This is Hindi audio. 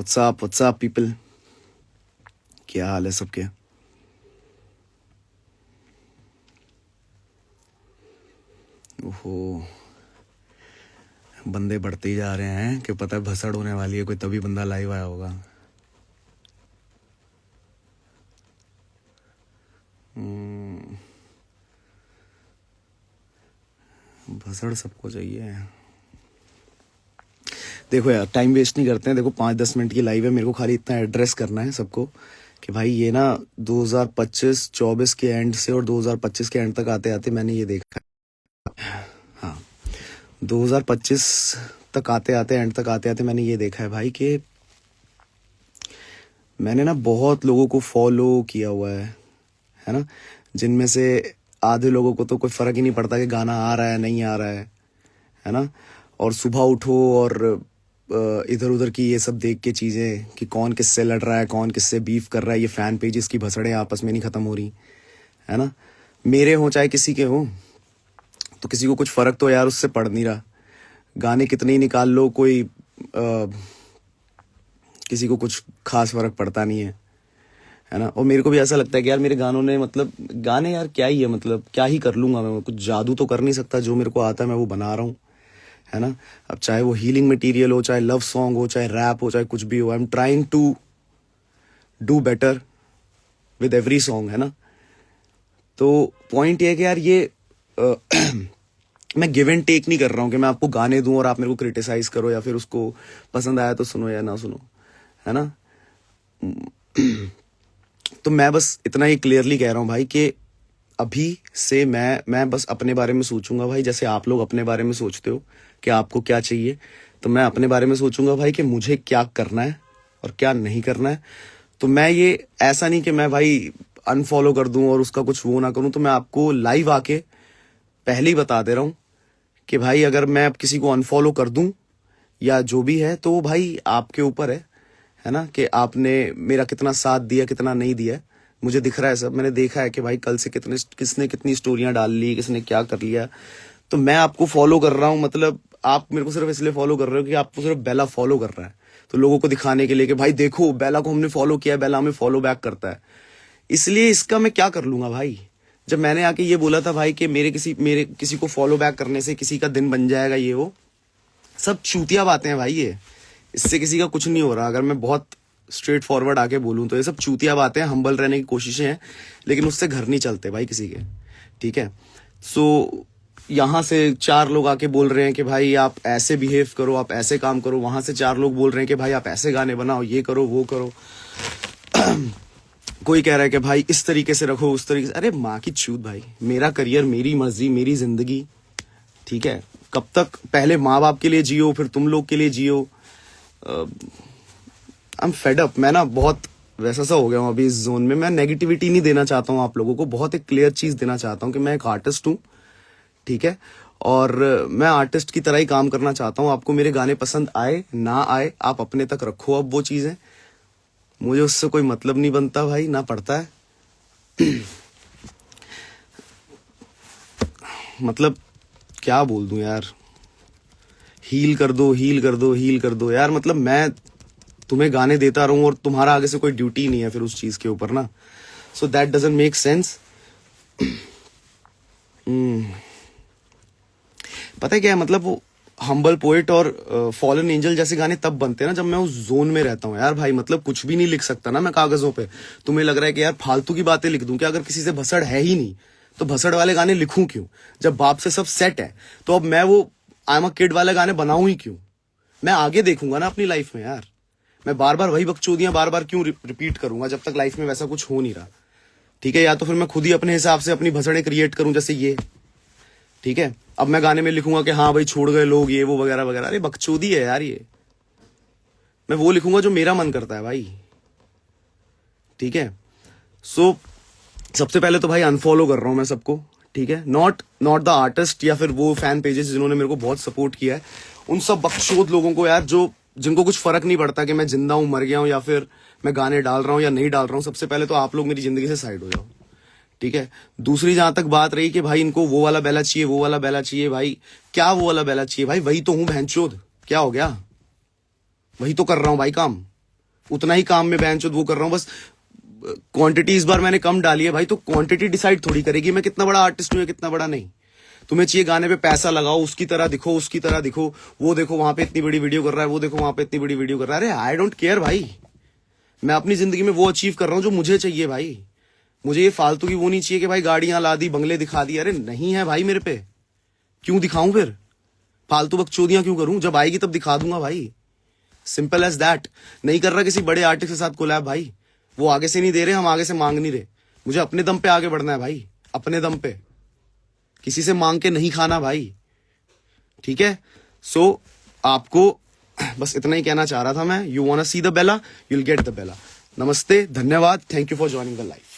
व्हाट्सअप पीपल, क्या हाल है सबके। ओहो, बंदे बढ़ते ही जा रहे हैं कि पता है भसड़ होने वाली है कोई, तभी बंदा लाइव आया होगा। भसड़ सबको चाहिए। देखो यार, टाइम वेस्ट नहीं करते हैं। देखो 5-10 मिनट की लाइव है, मेरे को खाली इतना एड्रेस करना है सबको कि भाई ये ना 2025-24 के एंड से और 2025 के एंड तक आते आते मैंने ये देखा। हाँ, 2025 तक आते आते एंड तक आते आते मैंने ये देखा है भाई कि मैंने ना बहुत लोगों को फॉलो किया हुआ है ना, जिनमें से आधे लोगों को तो कोई फर्क ही नहीं पड़ता कि गाना आ रहा है नहीं आ रहा है ना। और सुबह उठो और इधर उधर की ये सब देख के चीज़ें कि कौन किससे लड़ रहा है, कौन किससे बीफ कर रहा है, ये फैन पेजेस की भसड़ें आपस में नहीं ख़त्म हो रही है ना। मेरे हों चाहे किसी के हों, तो किसी को कुछ फ़र्क तो यार उससे पड़ नहीं रहा। गाने कितने ही निकाल लो, कोई किसी को कुछ खास फ़र्क पड़ता नहीं है ना। और मेरे को भी ऐसा लगता है कि यार मेरे गानों ने, मतलब गाने यार क्या ही है, मतलब क्या ही कर लूँगा मैं, कुछ जादू तो कर नहीं सकता। जो मेरे को आता है मैं वो बना रहा हूँ, है ना। अब चाहे वो हीलिंग मटेरियल हो, चाहे लव सॉन्ग हो, चाहे रैप हो, चाहे कुछ भी हो, I am trying to do better with every song, है ना। तो पॉइंट ये है कि यार ये मैं गिव एंड टेक नहीं कर रहा हूँ कि मैं आपको गाने दूं और आप मेरे को क्रिटिसाइज करो या फिर उसको पसंद आया तो सुनो या ना सुनो, है ना। तो मैं बस इतना ही क्लियरली कह रहा हूँ भाई कि अभी से मैं बस अपने बारे में सोचूंगा भाई, जैसे आप लोग अपने बारे में सोचते हो कि आपको क्या चाहिए, तो मैं अपने बारे में सोचूंगा भाई कि मुझे क्या करना है और क्या नहीं करना है। तो मैं ये ऐसा नहीं कि मैं भाई अनफॉलो कर दूं और उसका कुछ वो ना करूं। तो मैं आपको लाइव आके पहले ही बता दे रहा हूं कि भाई अगर मैं अब किसी को अनफॉलो कर दूं या जो भी है, तो वो भाई आपके ऊपर है ना, कि आपने मेरा कितना साथ दिया कितना नहीं दिया। मुझे दिख रहा है सब, मैंने देखा है कि भाई कल से किसने कितनी स्टोरियां डाल ली, किसने क्या कर लिया। तो मैं आपको फॉलो कर रहा हूँ, मतलब आप मेरे को सिर्फ इसलिए फॉलो कर रहे हो कि आपको सिर्फ बेला फॉलो कर रहा है, तो लोगों को दिखाने के लिए कि भाई देखो बेला को हमने फॉलो किया, बेला हमें फॉलो बैक करता है। इसलिए इसका मैं क्या कर लूंगा भाई। जब मैंने आके ये बोला था भाई कि मेरे किसी को फॉलो बैक करने से किसी का दिन बन जाएगा, ये वो सब चूतिया बातें हैं भाई। ये इससे किसी का कुछ नहीं हो रहा। अगर मैं बहुत स्ट्रेट फॉरवर्ड आके बोलूं तो ये सब चूतिया बातें हैं, हम्बल रहने की कोशिशें हैं, लेकिन उससे घर नहीं चलते भाई किसी के, ठीक है। सो यहाँ से 4 लोग आके बोल रहे हैं कि भाई आप ऐसे बिहेव करो, आप ऐसे काम करो, वहां से 4 लोग बोल रहे हैं कि भाई आप ऐसे गाने बनाओ, ये करो वो करो। कोई कह रहा है कि भाई इस तरीके से रखो, उस तरीके से। अरे माँ की चूत भाई, मेरा करियर, मेरी मर्जी, मेरी जिंदगी, ठीक है। कब तक पहले माँ बाप के लिए जियो, फिर तुम लोग के लिए जियो। I am fed up. मैं ना बहुत वैसा सा हो गया हूँ अभी इस जोन में। मैं नेगेटिविटी नहीं देना चाहता हूँ आप लोगों को, बहुत एक क्लियर चीज देना चाहता हूँ कि मैं एक आर्टिस्ट हूँ, ठीक है। और मैं आर्टिस्ट की तरह ही काम करना चाहता हूँ। आपको मेरे गाने पसंद आए ना आए, आप अपने तक रखो अब वो चीजें, मुझे उससे कोई मतलब नहीं बनता भाई, ना पड़ता है। मतलब क्या बोल दूं यार, हील कर दो, हील कर दो, हील कर दो यार। मतलब मैं तुम्हें गाने देता रहूं और तुम्हारा आगे से कोई ड्यूटी नहीं है फिर उस चीज के ऊपर ना। So that doesn't make sense. पता है क्या है, मतलब वो हम्बल पोएट और फॉलन एंजल जैसे गाने तब बनते हैं ना जब मैं उस जोन में रहता हूँ यार भाई। मतलब कुछ भी नहीं लिख सकता ना मैं कागजों पे। तुम्हें लग रहा है कि यार फालतू की बातें लिख दूं क्या? अगर किसी से भसड़ है ही नहीं तो भसड़ वाले गाने लिखूं क्यों? जब बाप से सब सेट है तो अब मैं वो आई एम अ किड वाले गाने बनाऊं ही क्यों? मैं आगे देखूंगा ना अपनी लाइफ में यार। मैं बार बार वही बकचोदियां बार बार क्यों रिपीट करूंगा जब तक लाइफ में वैसा कुछ हो नहीं रहा, ठीक है। या तो फिर मैं खुद ही अपने हिसाब से अपनी भसड़ें क्रिएट करूं जैसे ये, ठीक है। अब मैं गाने में लिखूंगा कि हाँ भाई छोड़ गए लोग ये वो वगैरह वगैरह। अरे बकचोदी है यार ये। मैं वो लिखूंगा जो मेरा मन करता है भाई, ठीक है। सो सबसे पहले तो भाई अनफॉलो कर रहा हूं मैं सबको, ठीक है। नॉट द आर्टिस्ट या फिर वो फैन पेजेस जिन्होंने मेरे को बहुत सपोर्ट किया है, उन सब बकचोद लोगों को यार, जो जिनको कुछ फर्क नहीं पड़ता कि मैं जिंदा हूं मर गया हूं या फिर मैं गाने डाल रहा हूं या नहीं डाल रहा हूं। सबसे पहले तो आप लोग मेरी जिंदगी से साइड हो जाओ, ठीक है। दूसरी जहां तक बात रही कि भाई इनको वो वाला बेला चाहिए, वो वाला बेला चाहिए, भाई क्या वो वाला बेला चाहिए? भाई वही तो हूं बहनचोद, क्या हो गया? वही तो कर रहा हूं भाई काम। उतना ही काम में बेंचोद वो कर रहा हूँ, बस क्वांटिटी इस बार मैंने कम डाली है भाई, तो क्वांटिटी डिसाइड थोड़ी करेगी मैं कितना बड़ा आर्टिस्ट हूँ या कितना बड़ा नहीं। तुम्हें चाहिए गाने पे पैसा लगाओ, उसकी तरह दिखो, उसकी तरह दिखो, वो देखो वहां पे इतनी बड़ी वीडियो कर रहा है, वो देखो वहां पे इतनी बड़ी वीडियो कर रहा है। अरे आई डोंट केयर भाई, मैं अपनी जिंदगी में वो अचीव कर रहा हूँ जो मुझे चाहिए भाई। मुझे ये फालतू की वो नहीं चाहिए कि भाई गाड़ियां ला दी, बंगले दिखा दी। अरे नहीं है भाई मेरे पे, क्यों दिखाऊं फिर, फालतू बकचोदियां क्यों करूं, जब आएगी तब दिखा दूंगा भाई। Simple as that. नहीं कर रहा किसी बड़े आर्टिस्ट के साथ कोलैब भाई, वो आगे से नहीं दे रहे, हम आगे से मांग नहीं रहे। मुझे अपने दम पे आगे बढ़ना है भाई, अपने दम पे, किसी से मांग के नहीं खाना भाई, ठीक है। सो आपको बस इतना ही कहना चाह रहा था मैं। You want to see the Bela, you will get the Bela. नमस्ते, धन्यवाद, thank you for joining the life.